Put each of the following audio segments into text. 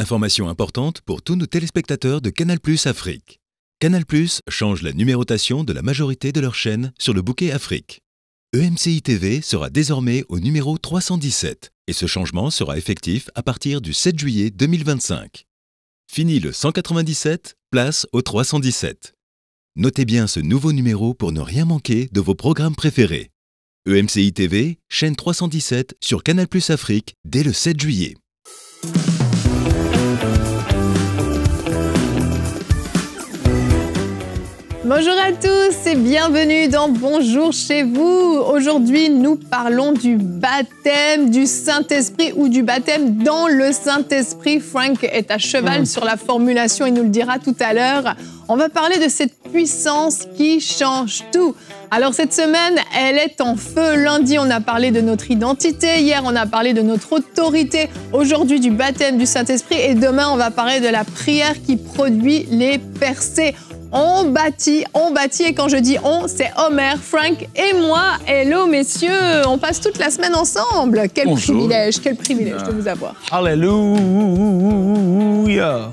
Information importante pour tous nos téléspectateurs de Canal+ Afrique. Canal+ change la numérotation de la majorité de leurs chaînes sur le bouquet Afrique. EMCI TV sera désormais au numéro 317 et ce changement sera effectif à partir du 7 juillet 2025. Fini le 197, place au 317. Notez bien ce nouveau numéro pour ne rien manquer de vos programmes préférés. EMCI TV, chaîne 317 sur Canal+ Afrique dès le 7 juillet. Bonjour à tous et bienvenue dans Bonjour chez vous. Aujourd'hui, nous parlons du baptême du Saint-Esprit ou du baptême dans le Saint-Esprit. Frank est à cheval sur la formulation, il nous le dira tout à l'heure. On va parler de cette puissance qui change tout. Alors cette semaine, elle est en feu. Lundi, on a parlé de notre identité. Hier, on a parlé de notre autorité. Aujourd'hui, du baptême du Saint-Esprit. Et demain, on va parler de la prière qui produit les percées. On bâtit, et quand je dis on, c'est Homer, Frank et moi. Hello messieurs, on passe toute la semaine ensemble. Quel privilège de vous avoir. Alléluia.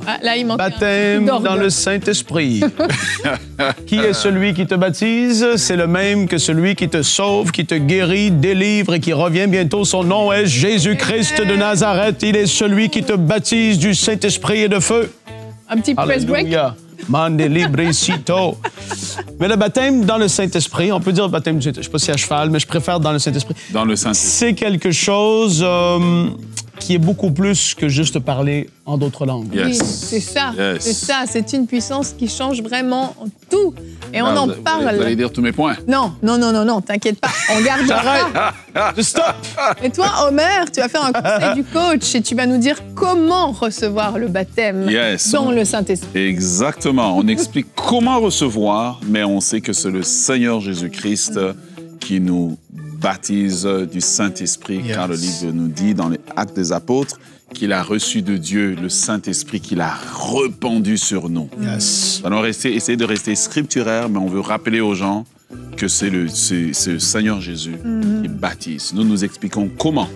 Ah, là, il manque baptême dans le Saint-Esprit. Qui est celui qui te baptise? C'est le même que celui qui te sauve, qui te guérit, délivre et qui revient bientôt. Son nom est Jésus-Christ de Nazareth. Il est celui qui te baptise du Saint-Esprit et de feu. Un petit press break. Mande librecito. Mais le baptême dans le Saint-Esprit, on peut dire le baptême du Saint-Esprit, je ne sais pas si à cheval, mais je préfère dans le Saint-Esprit. Dans le Saint-Esprit. C'est quelque chose qui est beaucoup plus que juste parler en d'autres langues. Oui, c'est ça, c'est ça. C'est une puissance qui change vraiment tout. Et on en parle. Vous allez dire tous mes points. Non, t'inquiète pas, on garde ça. Stop! Et toi, Homer, tu vas faire un conseil du coach et tu vas nous dire comment recevoir le baptême dans le Saint-Esprit. Exactement. On explique comment recevoir, mais on sait que c'est le Seigneur Jésus-Christ qui nous baptise du Saint-Esprit, car le livre nous dit dans les Actes des Apôtres qu'il a reçu de Dieu le Saint-Esprit qu'il a répandu sur nous. Alors, essayer de rester scripturaire, mais on veut rappeler aux gens que c'est le Seigneur Jésus qui baptise. Nous expliquons comment.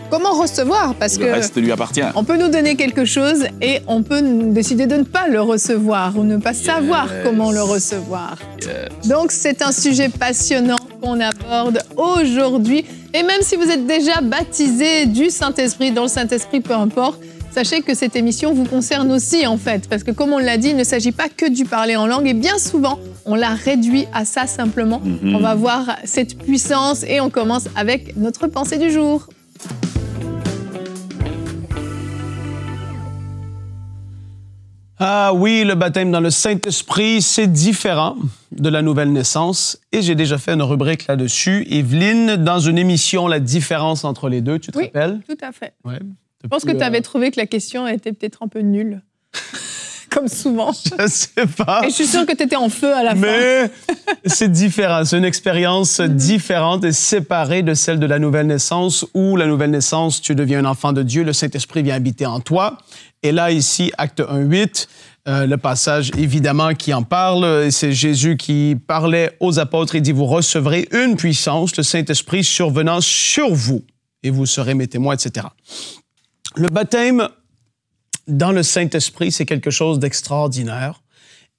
Comment recevoir? Parce que le reste lui appartient. On peut nous donner quelque chose et on peut décider de ne pas le recevoir ou ne pas savoir comment le recevoir. Donc, c'est un sujet passionnant qu'on aborde aujourd'hui. Et même si vous êtes déjà baptisé du Saint-Esprit, dans le Saint-Esprit, peu importe, sachez que cette émission vous concerne aussi, en fait. Parce que, comme on l'a dit, il ne s'agit pas que du parler en langue. Et bien souvent, on l'a réduit à ça simplement. On va voir cette puissance et on commence avec notre pensée du jour. Ah oui, le baptême dans le Saint-Esprit, c'est différent de la nouvelle naissance. Et j'ai déjà fait une rubrique là-dessus. Evelyne, dans une émission, la différence entre les deux, tu te rappelles? Oui, tout à fait. Ouais, je pense que tu avais trouvé que la question était peut-être un peu nulle. Comme souvent. Je sais pas. Et je suis sûre que tu étais en feu à la fin. Mais c'est différent. C'est une expérience différente et séparée de celle de la nouvelle naissance où la nouvelle naissance, tu deviens un enfant de Dieu, le Saint-Esprit vient habiter en toi. Et là, ici, Acte 1:8, le passage, évidemment, qui en parle, c'est Jésus qui parlait aux apôtres et dit « Vous recevrez une puissance, le Saint-Esprit survenant sur vous, et vous serez mes témoins, etc. » Le baptême dans le Saint-Esprit, c'est quelque chose d'extraordinaire.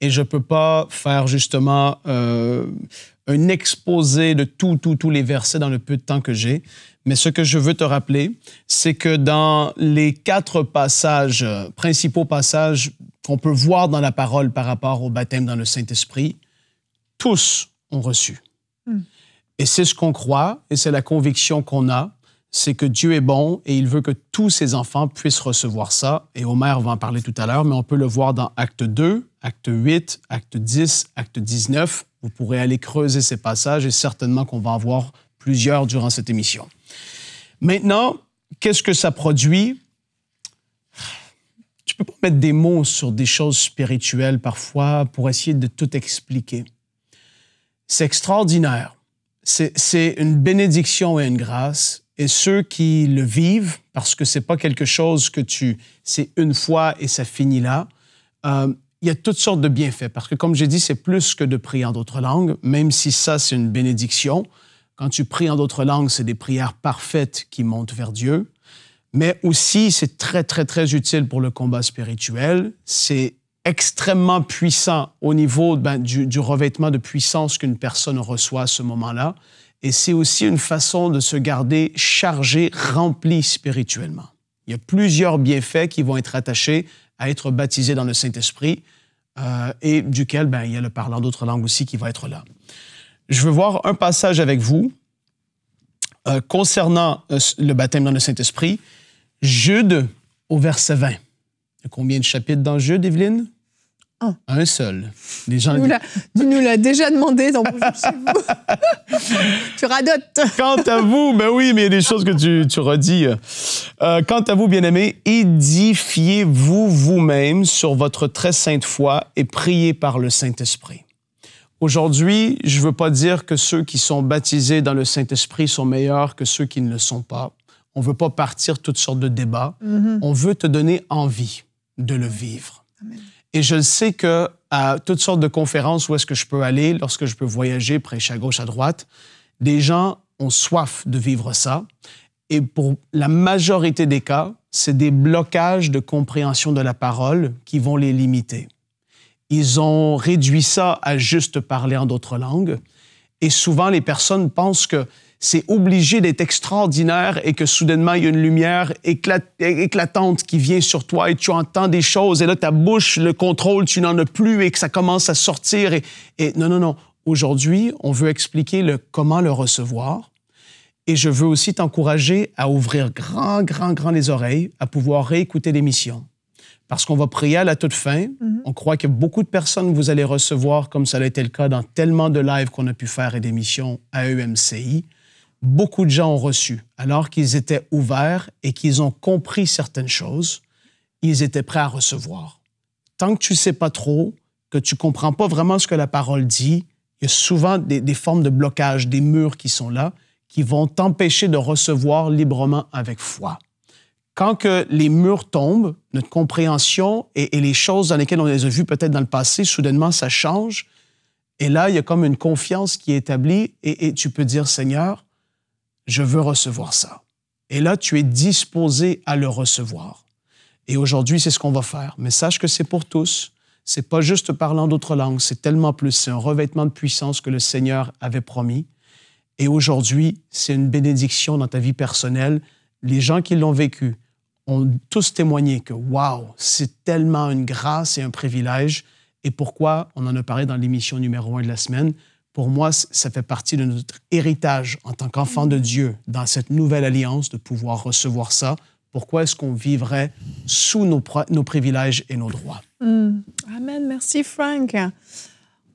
Et je ne peux pas faire justement un exposé de tous les versets dans le peu de temps que j'ai. Mais ce que je veux te rappeler, c'est que dans les 4 passages, principaux passages qu'on peut voir dans la parole par rapport au baptême dans le Saint-Esprit, tous ont reçu. Et c'est ce qu'on croit et c'est la conviction qu'on a, c'est que Dieu est bon et il veut que tous ses enfants puissent recevoir ça. Et Homer va en parler tout à l'heure, mais on peut le voir dans Acte 2, Acte 8, Acte 10, Acte 19. Vous pourrez aller creuser ces passages et certainement qu'on va en voir plusieurs durant cette émission. Maintenant, qu'est-ce que ça produit? Tu peux pas mettre des mots sur des choses spirituelles parfois pour essayer de tout expliquer. C'est extraordinaire. C'est une bénédiction et une grâce. Et ceux qui le vivent, parce que c'est pas quelque chose que c'est une fois et ça finit là, il y a toutes sortes de bienfaits. Parce que comme j'ai dit, c'est plus que de prier en d'autres langues, même si ça, c'est une bénédiction. Quand tu pries en d'autres langues, c'est des prières parfaites qui montent vers Dieu. Mais aussi, c'est très, très, très utile pour le combat spirituel. C'est extrêmement puissant au niveau du revêtement de puissance qu'une personne reçoit à ce moment-là. Et c'est aussi une façon de se garder chargé, rempli spirituellement. Il y a plusieurs bienfaits qui vont être attachés à être baptisé dans le Saint-Esprit et duquel il y a le parlant d'autres langues aussi qui va être là. Je veux voir un passage avec vous concernant le baptême dans le Saint-Esprit. Jude au verset 20. Il y a combien de chapitres dans Jude, Evelyne? Un seul. Les gens Tu nous l'as déjà demandé dans Bonjour chez vous. Tu radotes. Quant à vous, ben oui, mais il y a des choses que tu redis. Quant à vous, bien-aimés, édifiez-vous vous-même sur votre très sainte foi et priez par le Saint-Esprit. Aujourd'hui, je ne veux pas dire que ceux qui sont baptisés dans le Saint-Esprit sont meilleurs que ceux qui ne le sont pas. On ne veut pas partir toutes sortes de débats. On veut te donner envie de le vivre. Amen. Et je le sais qu'à toutes sortes de conférences où est-ce que je peux aller, lorsque je peux voyager, prêcher à gauche, à droite, des gens ont soif de vivre ça. Et pour la majorité des cas, c'est des blocages de compréhension de la parole qui vont les limiter. Ils ont réduit ça à juste parler en d'autres langues. Et souvent, les personnes pensent que c'est obligé d'être extraordinaire et que soudainement, il y a une lumière éclatante qui vient sur toi et tu entends des choses. Et là, ta bouche, le contrôle, tu n'en as plus et que ça commence à sortir. Et non. Aujourd'hui, on veut expliquer comment le recevoir. Et je veux aussi t'encourager à ouvrir grand les oreilles, à pouvoir réécouter l'émission. Parce qu'on va prier à la toute fin. On croit que beaucoup de personnes que vous allez recevoir, comme ça a été le cas dans tellement de lives qu'on a pu faire et d'émissions à EMCI. Beaucoup de gens ont reçu, alors qu'ils étaient ouverts et qu'ils ont compris certaines choses, ils étaient prêts à recevoir. Tant que tu ne sais pas trop, que tu ne comprends pas vraiment ce que la parole dit, il y a souvent des formes de blocage, des murs qui sont là, qui vont t'empêcher de recevoir librement avec foi. Quand que les murs tombent, notre compréhension et les choses dans lesquelles on les a vues peut-être dans le passé, soudainement, ça change. Et là, il y a comme une confiance qui est établie et tu peux dire, Seigneur, je veux recevoir ça. Et là, tu es disposé à le recevoir. Et aujourd'hui, c'est ce qu'on va faire. Mais sache que c'est pour tous. C'est pas juste parlant d'autres langues, c'est tellement plus. C'est un revêtement de puissance que le Seigneur avait promis. Et aujourd'hui, c'est une bénédiction dans ta vie personnelle. Les gens qui l'ont vécu ont tous témoigné que, wow, c'est tellement une grâce et un privilège. Et pourquoi? On en a parlé dans l'émission numéro 1 de la semaine. Pour moi, ça fait partie de notre héritage en tant qu'enfant de Dieu dans cette nouvelle alliance de pouvoir recevoir ça. Pourquoi est-ce qu'on vivrait sous nos privilèges et nos droits? Amen. Merci, Frank.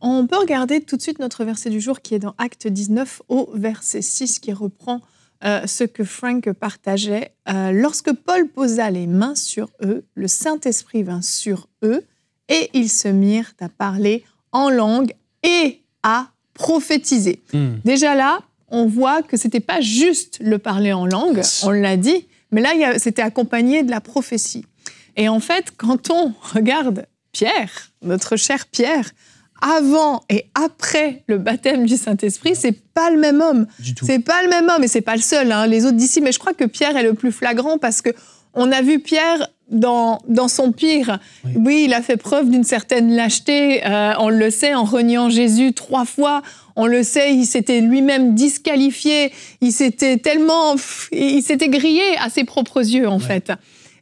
On peut regarder tout de suite notre verset du jour qui est dans Actes 19 au verset 6 qui reprend ce que Frank partageait. Lorsque Paul posa les mains sur eux, le Saint-Esprit vint sur eux et ils se mirent à parler en langue et à prophétiser. Déjà là, on voit que c'était pas juste le parler en langue, on l'a dit, mais là, c'était accompagné de la prophétie. Et en fait, quand on regarde Pierre, notre cher Pierre, avant et après le baptême du Saint-Esprit, c'est pas le même homme. C'est pas le même homme, et c'est pas le seul, hein, les autres disciples. Mais je crois que Pierre est le plus flagrant parce que on a vu Pierre dans son pire. Oui, il a fait preuve d'une certaine lâcheté. On le sait, en reniant Jésus 3 fois. On le sait, il s'était lui-même disqualifié. Il s'était grillé à ses propres yeux, en fait.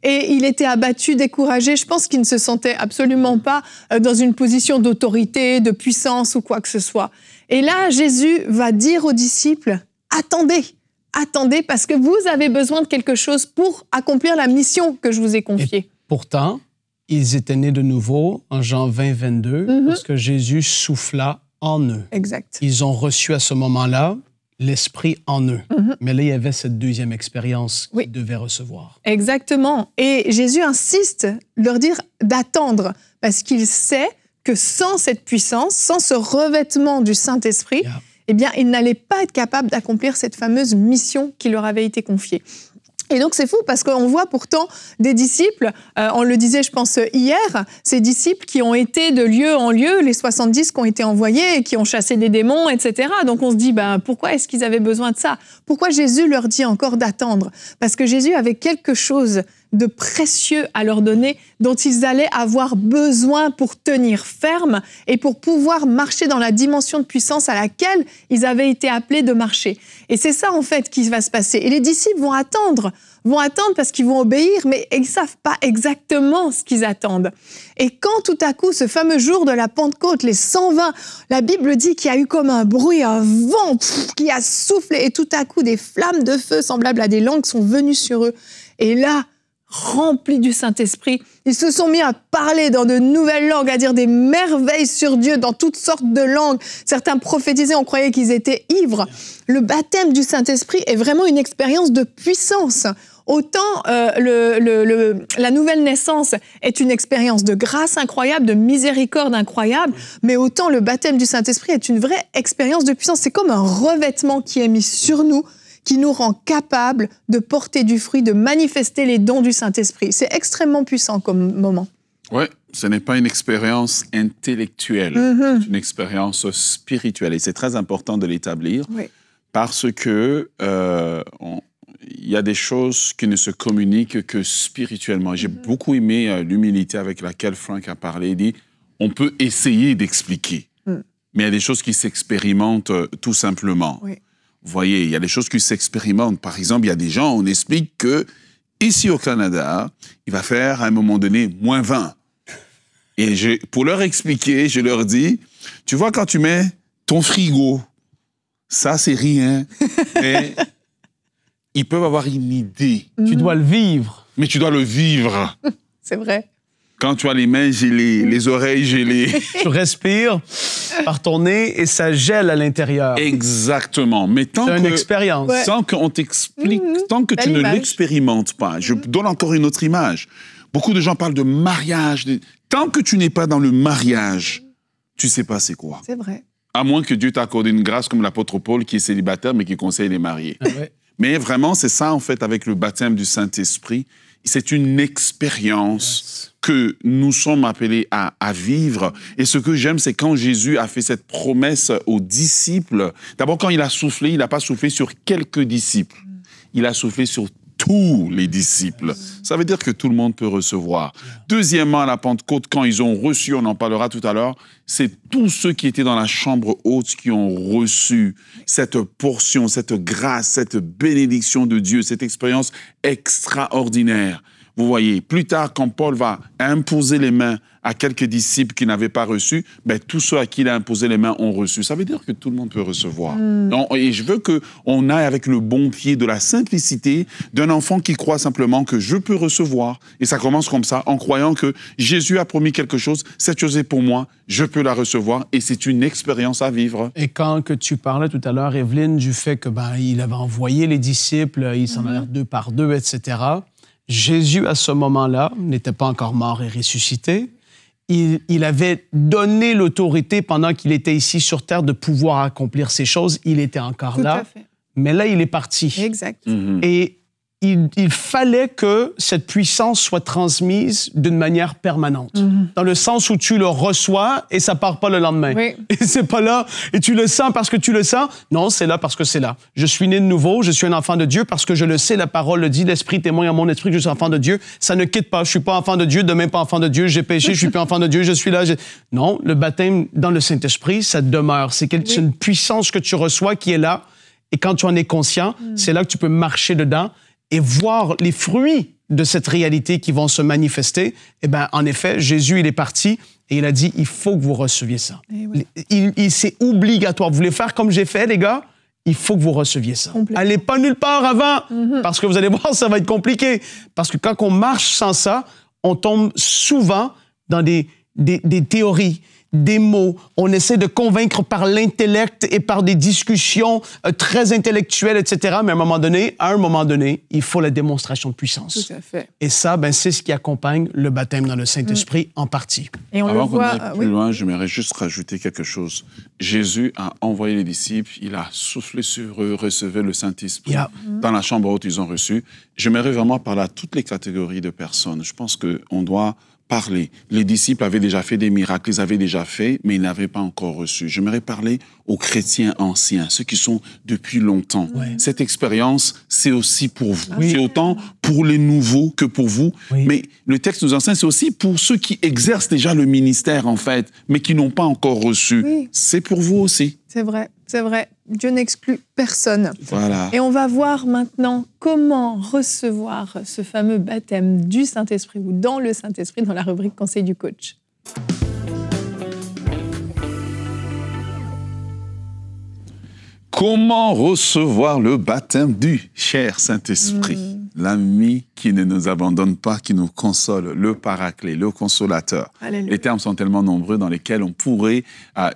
Et il était abattu, découragé. Je pense qu'il ne se sentait absolument pas dans une position d'autorité, de puissance ou quoi que ce soit. Et là, Jésus va dire aux disciples, attendez, parce que vous avez besoin de quelque chose pour accomplir la mission que je vous ai confiée. Et pourtant, ils étaient nés de nouveau en Jean 20, 22, parce que Jésus souffla en eux. Exact. Ils ont reçu à ce moment-là l'Esprit en eux. Mais là, il y avait cette deuxième expérience qu'ils devaient recevoir. Exactement. Et Jésus insiste leur dire d'attendre, parce qu'il sait que sans cette puissance, sans ce revêtement du Saint-Esprit, eh bien, ils n'allaient pas être capables d'accomplir cette fameuse mission qui leur avait été confiée. Et donc, c'est fou parce qu'on voit pourtant des disciples, on le disait, je pense, hier, ces disciples qui ont été de lieu en lieu, les 70 qui ont été envoyés, qui ont chassé des démons, etc. Donc, on se dit, pourquoi est-ce qu'ils avaient besoin de ça? Pourquoi Jésus leur dit encore d'attendre? Parce que Jésus avait quelque chose de précieux à leur donner, dont ils allaient avoir besoin pour tenir ferme et pour pouvoir marcher dans la dimension de puissance à laquelle ils avaient été appelés de marcher. Et c'est ça, en fait, qui va se passer. Et les disciples vont attendre parce qu'ils vont obéir, mais ils ne savent pas exactement ce qu'ils attendent. Et quand tout à coup, ce fameux jour de la Pentecôte, les 120, la Bible dit qu'il y a eu comme un bruit, un vent qui a soufflé, et tout à coup, des flammes de feu semblables à des langues sont venues sur eux. Et là, remplis du Saint-Esprit, ils se sont mis à parler dans de nouvelles langues, à dire des merveilles sur Dieu dans toutes sortes de langues. Certains prophétisaient, on croyait qu'ils étaient ivres. Le baptême du Saint-Esprit est vraiment une expérience de puissance. Autant la nouvelle naissance est une expérience de grâce incroyable, de miséricorde incroyable, mais autant le baptême du Saint-Esprit est une vraie expérience de puissance. C'est comme un revêtement qui est mis sur nous, qui nous rend capables de porter du fruit, de manifester les dons du Saint-Esprit. C'est extrêmement puissant comme moment. Oui, ce n'est pas une expérience intellectuelle, c'est une expérience spirituelle. Et c'est très important de l'établir parce que il y a des choses qui ne se communiquent que spirituellement. J'ai beaucoup aimé l'humilité avec laquelle Frank a parlé. Il dit, on peut essayer d'expliquer, mais il y a des choses qui s'expérimentent tout simplement. Oui. Vous voyez, il y a des choses qui s'expérimentent. Par exemple, il y a des gens, on explique que ici au Canada, il va faire à un moment donné moins 20. Et pour leur expliquer, je leur dis, tu vois, quand tu mets ton frigo, ça, c'est rien. Mais ils peuvent avoir une idée. Tu dois le vivre. Mais tu dois le vivre. C'est vrai. Quand tu as les mains gelées, les oreilles gelées. Tu respires par ton nez et ça gèle à l'intérieur. Exactement. Mais tant c'est une expérience. Tant qu'on t'explique, tant que tu ne l'expérimentes pas, je donne encore une autre image. Beaucoup de gens parlent de mariage. Tant que tu n'es pas dans le mariage, tu ne sais pas c'est quoi. C'est vrai. À moins que Dieu t'accorde une grâce comme l'apôtre Paul qui est célibataire mais qui conseille les mariés. Ah ouais. Mais vraiment, c'est ça en fait avec le baptême du Saint-Esprit. C'est une expérience que nous sommes appelés à vivre. Et ce que j'aime, c'est quand Jésus a fait cette promesse aux disciples. D'abord, quand il a soufflé, il n'a pas soufflé sur quelques disciples. Il a soufflé sur tous les disciples. Ça veut dire que tout le monde peut recevoir. Deuxièmement, à la Pentecôte, quand ils ont reçu, on en parlera tout à l'heure, c'est tous ceux qui étaient dans la chambre haute qui ont reçu cette portion, cette grâce, cette bénédiction de Dieu, cette expérience extraordinaire. Vous voyez, plus tard, quand Paul va imposer les mains à quelques disciples qui n'avaient pas reçu, ben, tous ceux à qui il a imposé les mains ont reçu. Ça veut dire que tout le monde peut recevoir. Et je veux qu'on aille avec le bon pied de la simplicité d'un enfant qui croit simplement que je peux recevoir. Et ça commence comme ça, en croyant que Jésus a promis quelque chose, cette chose est pour moi, je peux la recevoir et c'est une expérience à vivre. Et quand que tu parlais tout à l'heure, Evelyne, du fait que il avait envoyé les disciples, ils s'en allèrent 2 par 2, etc., Jésus, à ce moment-là, n'était pas encore mort et ressuscité. Il avait donné l'autorité pendant qu'il était ici sur Terre de pouvoir accomplir ces choses. Il était encore là. Tout à fait. Mais là, il est parti. Exact. Et il fallait que cette puissance soit transmise d'une manière permanente. Dans le sens où tu le reçois et ça part pas le lendemain. Oui. Et c'est pas là et tu le sens parce que tu le sens. Non, c'est là parce que c'est là. Je suis né de nouveau, je suis un enfant de Dieu parce que je le sais, la parole le dit, l'Esprit témoigne à mon esprit que je suis enfant de Dieu. Ça ne quitte pas. Je suis pas enfant de Dieu, demain pas enfant de Dieu, j'ai péché, je suis plus enfant de Dieu, je suis là. Non, le baptême dans le Saint-Esprit, ça demeure. C'est une puissance que tu reçois qui est là. Et quand tu en es conscient, c'est là que tu peux marcher dedans et voir les fruits de cette réalité qui vont se manifester. Eh bien, en effet, Jésus, il est parti et il a dit, il faut que vous receviez ça. C'est obligatoire. Vous voulez faire comme j'ai fait, les gars? Il faut que vous receviez ça. Allez pas nulle part avant, parce que vous allez voir, ça va être compliqué. Parce que quand on marche sans ça, on tombe souvent dans des théories, des mots, on essaie de convaincre par l'intellect et par des discussions très intellectuelles, etc. Mais à un moment donné, il faut la démonstration de puissance. Tout à fait. Et ça, c'est ce qui accompagne le baptême dans le Saint-Esprit en partie. Et on Avant le voit... qu'on aille plus loin, j'aimerais juste rajouter quelque chose. Jésus a envoyé les disciples, il a soufflé sur eux, recevez le Saint-Esprit. Dans la chambre haute, ils ont reçu. J'aimerais vraiment parler à toutes les catégories de personnes. Je pense qu'on doit parler. Les disciples avaient déjà fait des miracles, ils avaient déjà fait, mais ils n'avaient pas encore reçu. J'aimerais parler aux chrétiens anciens, ceux qui sont depuis longtemps. Cette expérience, c'est aussi pour vous. C'est autant pour les nouveaux que pour vous. Mais le texte nous enseigne, c'est aussi pour ceux qui exercent déjà le ministère, en fait, mais qui n'ont pas encore reçu. C'est pour vous aussi. C'est vrai, c'est vrai. Dieu n'exclut personne. Voilà. Et on va voir maintenant comment recevoir ce fameux baptême du Saint-Esprit ou dans le Saint-Esprit dans la rubrique Conseil du coach. Comment recevoir le baptême du cher Saint-Esprit, l'ami qui ne nous abandonne pas, qui nous console, le paraclet, le consolateur. Alléluia. Les termes sont tellement nombreux dans lesquels on pourrait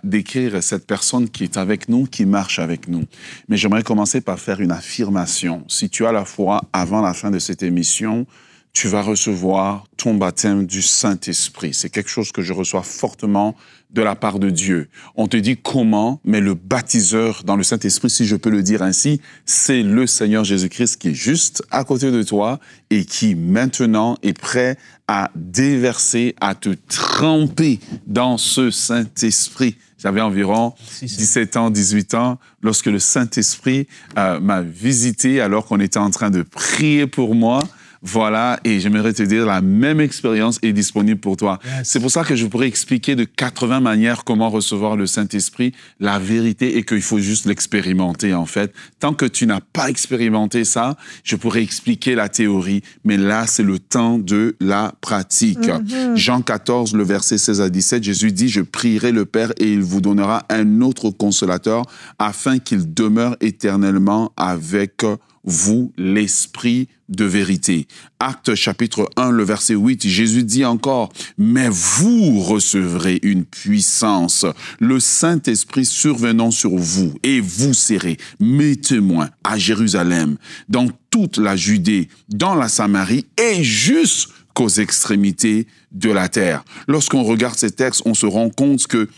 décrire cette personne qui est avec nous, qui marche avec nous. Mais j'aimerais commencer par faire une affirmation. Si tu as la foi, avant la fin de cette émission, tu vas recevoir ton baptême du Saint-Esprit. C'est quelque chose que je reçois fortement de la part de Dieu. On te dit comment, mais le baptiseur dans le Saint-Esprit, si je peux le dire ainsi, c'est le Seigneur Jésus-Christ qui est juste à côté de toi et qui maintenant est prêt à déverser, à te tremper dans ce Saint-Esprit. J'avais environ 17 ans, 18 ans, lorsque le Saint-Esprit m'a visité alors qu'on était en train de prier pour moi. Voilà, et j'aimerais te dire, la même expérience est disponible pour toi. C'est pour ça que je pourrais expliquer de 80 manières comment recevoir le Saint-Esprit. La vérité est qu'il faut juste l'expérimenter, en fait. Tant que tu n'as pas expérimenté ça, je pourrais expliquer la théorie, mais là, c'est le temps de la pratique. Jean 14, le verset 16 à 17, Jésus dit, « Je prierai le Père et il vous donnera un autre consolateur afin qu'il demeure éternellement avec vous, l'Esprit de vérité. » Actes chapitre 1, le verset 8, Jésus dit encore, « Mais vous recevrez une puissance, le Saint-Esprit survenant sur vous, et vous serez mes témoins à Jérusalem, dans toute la Judée, dans la Samarie, et jusqu'aux extrémités de la terre. » Lorsqu'on regarde ces textes, on se rend compte que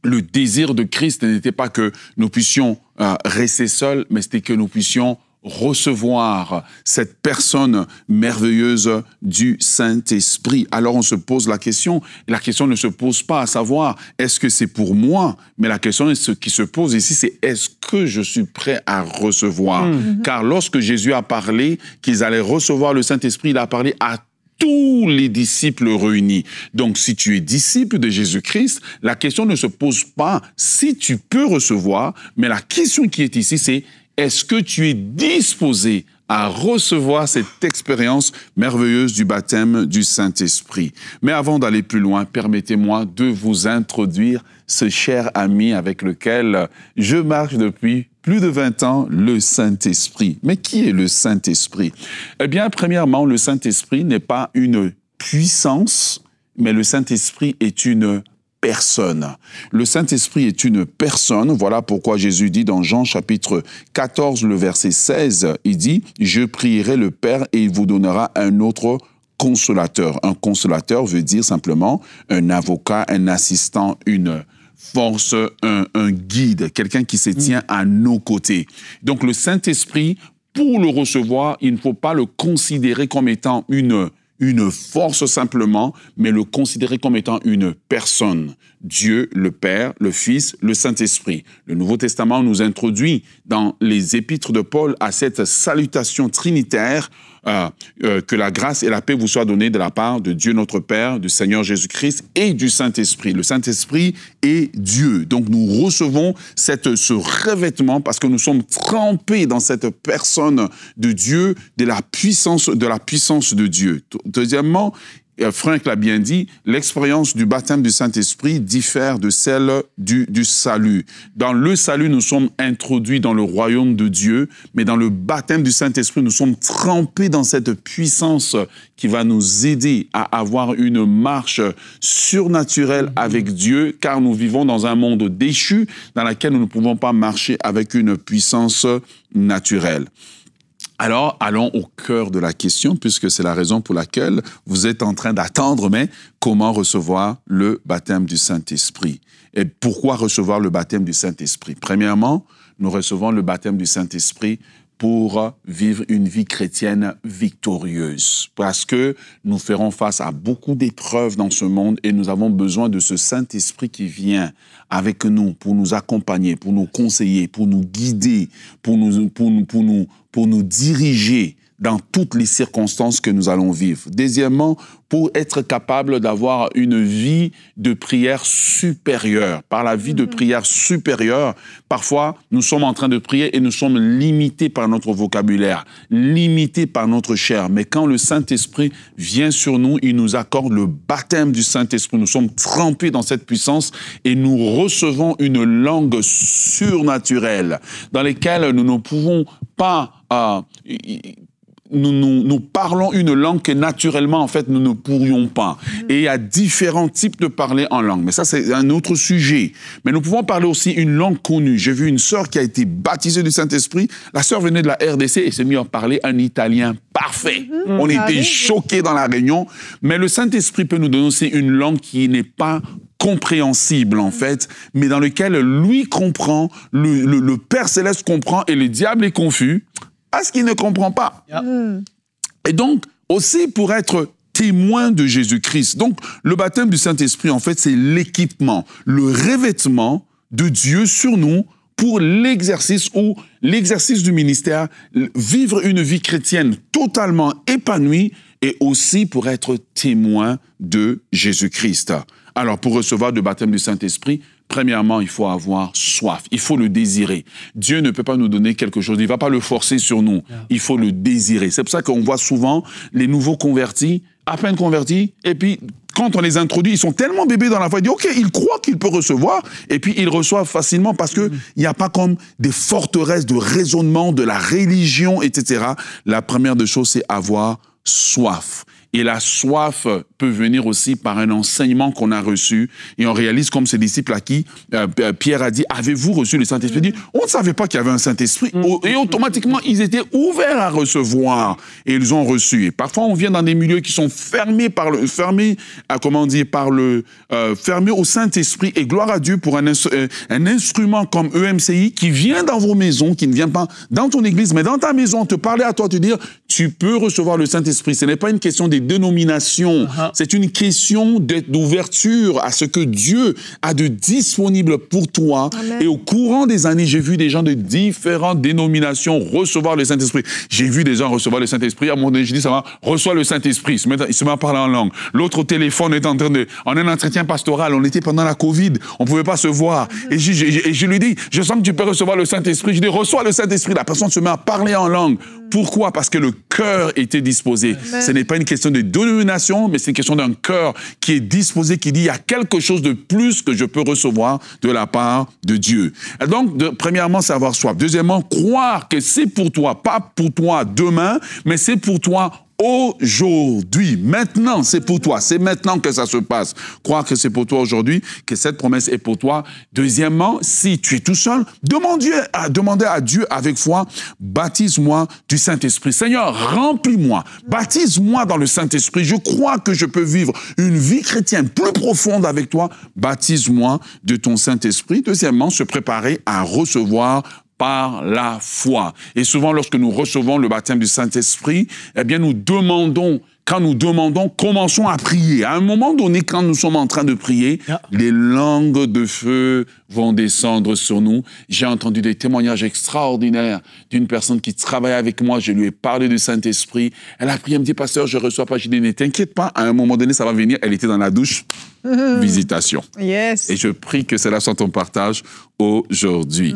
le désir de Christ n'était pas que nous puissions rester seuls, mais c'était que nous puissions recevoir cette personne merveilleuse du Saint-Esprit. Alors on se pose la question ne se pose pas à savoir est-ce que c'est pour moi, mais la question qui se pose ici, c'est est-ce que je suis prêt à recevoir? Car lorsque Jésus a parlé qu'ils allaient recevoir le Saint-Esprit, il a parlé à tous les disciples réunis. Donc, si tu es disciple de Jésus-Christ, la question ne se pose pas si tu peux recevoir, mais la question qui est ici, c'est est-ce que tu es disposé à recevoir cette expérience merveilleuse du baptême du Saint-Esprit? Mais avant d'aller plus loin, permettez-moi de vous introduire ce cher ami avec lequel je marche depuis plus de 20 ans, le Saint-Esprit. Mais qui est le Saint-Esprit? Eh bien, premièrement, le Saint-Esprit n'est pas une puissance, mais le Saint-Esprit est une personne. Le Saint-Esprit est une personne. Voilà pourquoi Jésus dit dans Jean chapitre 14, le verset 16, il dit « Je prierai le Père et il vous donnera un autre consolateur. » Un consolateur veut dire simplement un avocat, un assistant, une force, un guide, quelqu'un qui se tient à nos côtés. Donc le Saint-Esprit, pour le recevoir, il ne faut pas le considérer comme étant une force simplement, mais le considérer comme étant une personne. Dieu, le Père, le Fils, le Saint-Esprit. Le Nouveau Testament nous introduit dans les épîtres de Paul à cette salutation trinitaire, que la grâce et la paix vous soient données de la part de Dieu notre Père, du Seigneur Jésus-Christ et du Saint-Esprit. Le Saint-Esprit est Dieu. Donc nous recevons ce revêtement parce que nous sommes trempés dans cette personne de Dieu, de la puissance de Dieu. Deuxièmement, Franck l'a bien dit, l'expérience du baptême du Saint-Esprit diffère de celle du salut. Dans le salut, nous sommes introduits dans le royaume de Dieu, mais dans le baptême du Saint-Esprit, nous sommes trempés dans cette puissance qui va nous aider à avoir une marche surnaturelle avec Dieu, car nous vivons dans un monde déchu dans lequel nous ne pouvons pas marcher avec une puissance naturelle. Alors, allons au cœur de la question, puisque c'est la raison pour laquelle vous êtes en train d'attendre, mais comment recevoir le baptême du Saint-Esprit? Et pourquoi recevoir le baptême du Saint-Esprit? Premièrement, nous recevons le baptême du Saint-Esprit pour vivre une vie chrétienne victorieuse. Parce que nous ferons face à beaucoup d'épreuves dans ce monde et nous avons besoin de ce Saint-Esprit qui vient avec nous pour nous accompagner, pour nous conseiller, pour nous guider, pour nous diriger dans toutes les circonstances que nous allons vivre. Deuxièmement, pour être capable d'avoir une vie de prière supérieure. Par la vie de prière supérieure, parfois, nous sommes en train de prier et nous sommes limités par notre vocabulaire, limités par notre chair. Mais quand le Saint-Esprit vient sur nous, il nous accorde le baptême du Saint-Esprit. Nous sommes trempés dans cette puissance et nous recevons une langue surnaturelle dans laquelle nous ne pouvons pas... Nous parlons une langue que naturellement, en fait, nous ne pourrions pas. Et il y a différents types de parler en langue. Mais ça, c'est un autre sujet. Mais nous pouvons parler aussi une langue connue. J'ai vu une sœur qui a été baptisée du Saint-Esprit. La sœur venait de la RDC et s'est mise à parler un italien parfait. On était choqués dans la réunion. Mais le Saint-Esprit peut nous donner aussi une langue qui n'est pas compréhensible, en fait, mais dans lequel lui comprend, le Père Céleste comprend et le diable est confus. Parce qu'il ne comprend pas. Et donc, aussi pour être témoin de Jésus-Christ. Donc, le baptême du Saint-Esprit, en fait, c'est l'équipement, le revêtement de Dieu sur nous pour l'exercice du ministère, vivre une vie chrétienne totalement épanouie et aussi pour être témoin de Jésus-Christ. Alors, pour recevoir le baptême du Saint-Esprit, premièrement, il faut avoir soif, il faut le désirer. Dieu ne peut pas nous donner quelque chose, il ne va pas le forcer sur nous, il faut le désirer. C'est pour ça qu'on voit souvent les nouveaux convertis, à peine convertis, et puis quand on les introduit, ils sont tellement bébés dans la foi, ils disent « Ok, ils croient qu'ils peuvent recevoir », et puis ils reçoivent facilement parce qu'il n'y a pas comme des forteresses de raisonnement, de la religion, etc. La première des choses, c'est avoir soif. Et la soif peut venir aussi par un enseignement qu'on a reçu. Et on réalise comme ces disciples à qui Pierre a dit « Avez-vous reçu le Saint-Esprit » Il dit « On ne savait pas qu'il y avait un Saint-Esprit. » Et automatiquement, ils étaient ouverts à recevoir. Et ils ont reçu. Et parfois, on vient dans des milieux qui sont fermés fermés au Saint-Esprit. Et gloire à Dieu pour un instrument comme EMCI qui vient dans vos maisons, qui ne vient pas dans ton église, mais dans ta maison, te parler à toi, te dire « Tu peux recevoir le Saint-Esprit. » Ce n'est pas une question des dénominations. C'est une question d'ouverture à ce que Dieu a de disponible pour toi. Amen. Et au courant des années, j'ai vu des gens de différentes dénominations recevoir le Saint-Esprit. J'ai vu des gens recevoir le Saint-Esprit. À un moment donné, j'ai dit, ça va, reçois le Saint-Esprit. Il se met à parler en langue. L'autre au téléphone est en train en un entretien pastoral. On était pendant la Covid. On ne pouvait pas se voir. Et je lui dis, je sens que tu peux recevoir le Saint-Esprit. Je dis, reçois le Saint-Esprit. La personne se met à parler en langue. Pourquoi? Parce que le cœur était disposé. Amen. Ce n'est pas une question de dénomination, mais c'est une question d'un cœur qui est disposé, qui dit, il y a quelque chose de plus que je peux recevoir de la part de Dieu. Et donc, premièrement, c'est avoir soif. Deuxièmement, croire que c'est pour toi, pas pour toi demain, mais c'est pour toi aujourd'hui. Maintenant, c'est pour toi. C'est maintenant que ça se passe. Croire que c'est pour toi aujourd'hui, que cette promesse est pour toi. Deuxièmement, si tu es tout seul, demandez à Dieu avec foi, baptise-moi du Saint-Esprit. Seigneur, remplis-moi. Baptise-moi dans le Saint-Esprit. Je crois que je peux vivre une vie chrétienne plus profonde avec toi. Baptise-moi de ton Saint-Esprit. Deuxièmement, se préparer à recevoir par la foi. Et souvent, lorsque nous recevons le baptême du Saint-Esprit, eh bien, quand nous demandons, commençons à prier. À un moment donné, quand nous sommes en train de prier, les langues de feu vont descendre sur nous. J'ai entendu des témoignages extraordinaires d'une personne qui travaillait avec moi. Je lui ai parlé du Saint-Esprit. Elle a prié, elle me dit, pasteur, je ne reçois pas. Je lui ai dit, ne t'inquiète pas, à un moment donné, ça va venir. Elle était dans la douche. Visitation. Yes. Et je prie que cela soit ton partage aujourd'hui.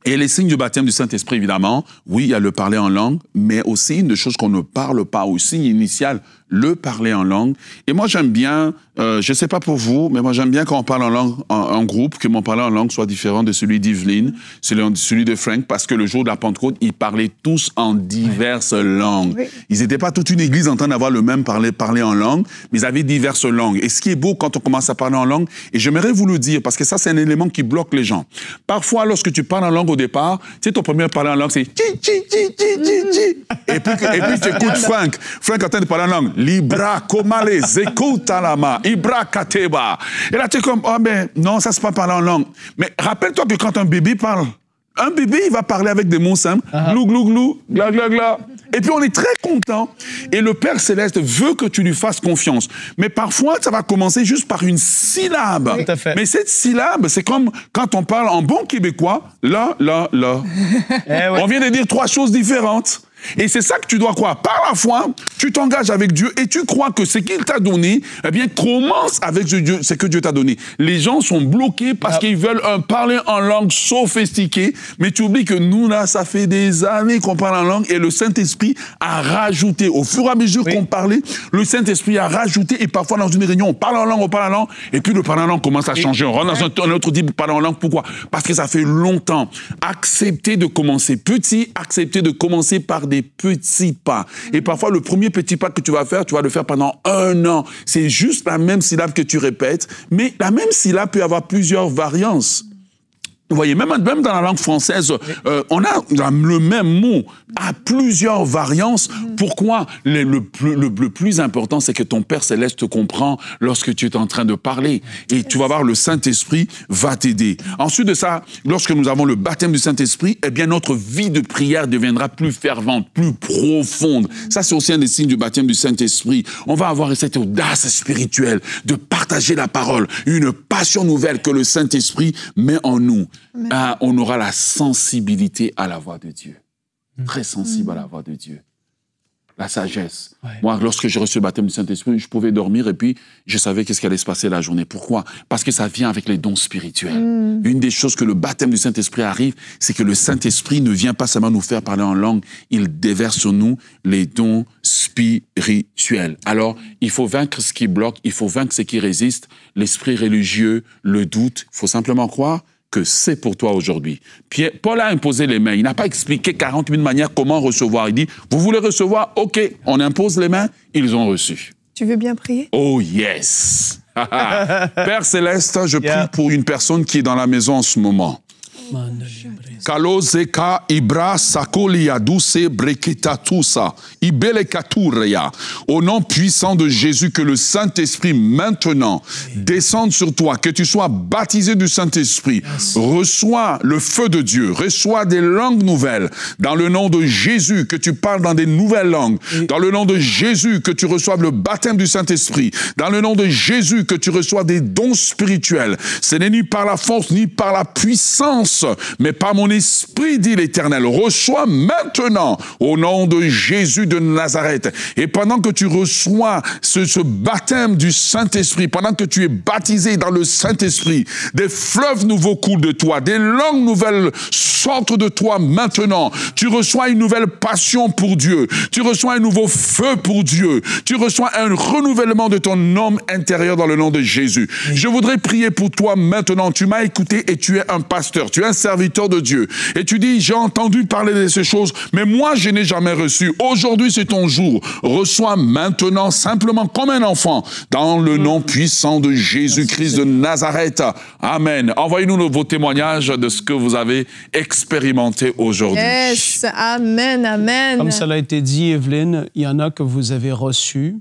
Et les signes du baptême du Saint-Esprit, évidemment, oui, il y a le parler en langue, mais aussi une des choses qu'on ne parle pas, au signe initial, le parler en langue. Et moi, j'aime bien, je ne sais pas pour vous, mais moi, j'aime bien quand on parle en langue, en groupe, que mon parler en langue soit différent de celui d'Yveline, celui de Frank, parce que le jour de la Pentecôte, ils parlaient tous en diverses langues. Oui. Ils n'étaient pas toute une église en train d'avoir le même parler en langue, mais ils avaient diverses langues. Et ce qui est beau quand on commence à parler en langue, et j'aimerais vous le dire, parce que ça, c'est un élément qui bloque les gens. Parfois, lorsque tu parles en langue au départ, tu sais, ton premier parler en langue, c'est et puis tu écoutes Frank est en train de parler en langue. Libra, komale, zekutalama, ibra kateba. Et là, tu es comme, oh, mais non, ça, c'est pas parler en langue. Mais rappelle-toi que quand un bébé parle, il va parler avec des mots simples. Glou, glou, glou, gla, gla, gla. Et puis, on est très content. Et le Père Céleste veut que tu lui fasses confiance. Mais parfois, ça va commencer juste par une syllabe. Oui, tout à fait. Mais cette syllabe, c'est comme quand on parle en bon québécois, là. On vient de dire 3 choses différentes. Et c'est ça que tu dois croire. Par la foi, tu t'engages avec Dieu et tu crois que ce qu'il t'a donné, eh bien, commence avec ce que Dieu t'a donné. Les gens sont bloqués parce qu'ils veulent parler en langue sophistiquée, mais tu oublies que nous, là, ça fait des années qu'on parle en langue et le Saint-Esprit a rajouté. Au fur et à mesure qu'on parlait, le Saint-Esprit a rajouté et parfois dans une réunion, on parle en langue, et puis le parler en langue commence à changer. On rentre dans un autre type de parler en langue. Pourquoi? Parce que ça fait longtemps. Accepter de commencer petit, accepter de commencer par des petits pas. Et parfois, le premier petit pas que tu vas le faire pendant 1 an. C'est juste la même syllabe que tu répètes, mais la même syllabe peut avoir plusieurs variances. Vous voyez, même dans la langue française, on a le même mot à plusieurs variances. Pourquoi? Le plus important, c'est que ton Père Céleste te comprend lorsque tu es en train de parler. Et tu vas voir, le Saint-Esprit va t'aider. Ensuite de ça, lorsque nous avons le baptême du Saint-Esprit, eh bien, notre vie de prière deviendra plus fervente, plus profonde. Ça, c'est aussi un des signes du baptême du Saint-Esprit. On va avoir cette audace spirituelle de partager la parole, une passion nouvelle que le Saint-Esprit met en nous. On aura la sensibilité à la voix de Dieu. Très sensible à la voix de Dieu. La sagesse. Ouais. Moi, lorsque j'ai reçu le baptême du Saint-Esprit, je pouvais dormir et puis je savais qu'est-ce qui allait se passer la journée. Pourquoi? Parce que ça vient avec les dons spirituels. Une des choses que le baptême du Saint-Esprit arrive, c'est que le Saint-Esprit ne vient pas seulement nous faire parler en langue, il déverse sur nous les dons spirituels. Alors, il faut vaincre ce qui bloque, il faut vaincre ce qui résiste, l'esprit religieux, le doute. Il faut simplement croire que c'est pour toi aujourd'hui. Paul a imposé les mains. Il n'a pas expliqué 40 000 manières comment recevoir. Il dit, vous voulez recevoir? OK, on impose les mains, ils ont reçu. Tu veux bien prier? Oh yes! Père Céleste, je prie pour une personne qui est dans la maison en ce moment. Kalozeka ibra sakolia douce breketa tusa ibele katureya. Au nom puissant de Jésus, que le Saint-Esprit maintenant descende sur toi, que tu sois baptisé du Saint-Esprit. Reçois le feu de Dieu, reçois des langues nouvelles. Dans le nom de Jésus, que tu parles dans des nouvelles langues. Dans le nom de Jésus, que tu reçoives le baptême du Saint-Esprit. Dans le nom de Jésus, que tu reçois des dons spirituels. Ce n'est ni par la force, ni par la puissance, mais par mon esprit, dit l'Éternel. Reçois maintenant, au nom de Jésus de Nazareth. Et pendant que tu reçois ce baptême du Saint-Esprit, pendant que tu es baptisé dans le Saint-Esprit, des fleuves nouveaux coulent de toi, des langues nouvelles sortent de toi maintenant. Tu reçois une nouvelle passion pour Dieu. Tu reçois un nouveau feu pour Dieu. Tu reçois un renouvellement de ton homme intérieur dans le nom de Jésus. Je voudrais prier pour toi maintenant. Tu m'as écouté et tu es un pasteur. Tu es un serviteur de Dieu. Et tu dis, j'ai entendu parler de ces choses, mais moi, je n'ai jamais reçu. Aujourd'hui, c'est ton jour. Reçois maintenant, simplement comme un enfant, dans le nom puissant de Jésus-Christ de Nazareth. Amen. Envoyez-nous vos témoignages de ce que vous avez expérimenté aujourd'hui. Yes, amen, amen. Comme ça l'a été dit, Evelyne, il y en a que vous avez reçus.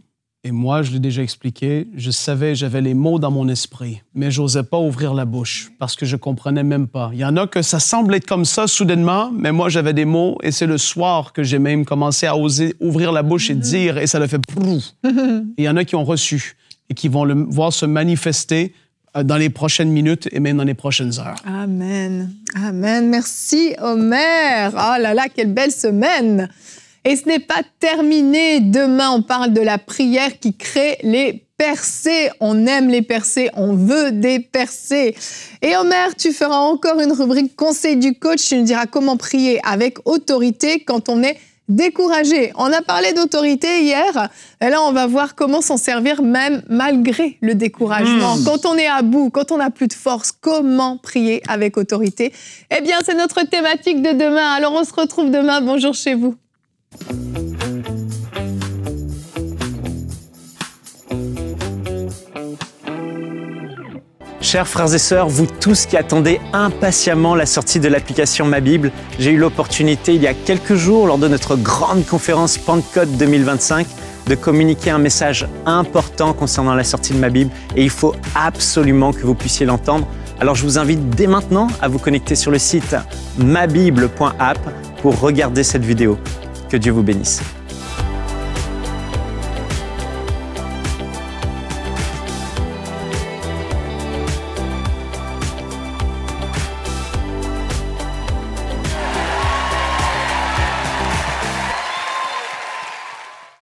Et moi, je l'ai déjà expliqué, je savais, j'avais les mots dans mon esprit, mais je n'osais pas ouvrir la bouche parce que je ne comprenais même pas. Il y en a que ça semble être comme ça soudainement, mais moi, j'avais des mots et c'est le soir que j'ai même commencé à oser ouvrir la bouche et dire, et ça le fait prouf. Il y en a qui ont reçu et qui vont le voir se manifester dans les prochaines minutes et même dans les prochaines heures. Amen. Amen. Merci, Omer. Oh là là, quelle belle semaine. Et ce n'est pas terminé. Demain, on parle de la prière qui crée les percées. On aime les percées, on veut des percées. Et Omer, tu feras encore une rubrique conseil du coach. Tu nous diras comment prier avec autorité quand on est découragé. On a parlé d'autorité hier, et là on va voir comment s'en servir même malgré le découragement. Quand on est à bout, quand on n'a plus de force, comment prier avec autorité? Eh bien, c'est notre thématique de demain. Alors on se retrouve demain. Bonjour chez vous. Chers frères et sœurs, vous tous qui attendez impatiemment la sortie de l'application Ma Bible, j'ai eu l'opportunité il y a quelques jours, lors de notre grande conférence Pentecôte 2025, de communiquer un message important concernant la sortie de Ma Bible et il faut absolument que vous puissiez l'entendre. Alors je vous invite dès maintenant à vous connecter sur le site mabible.app pour regarder cette vidéo. Que Dieu vous bénisse.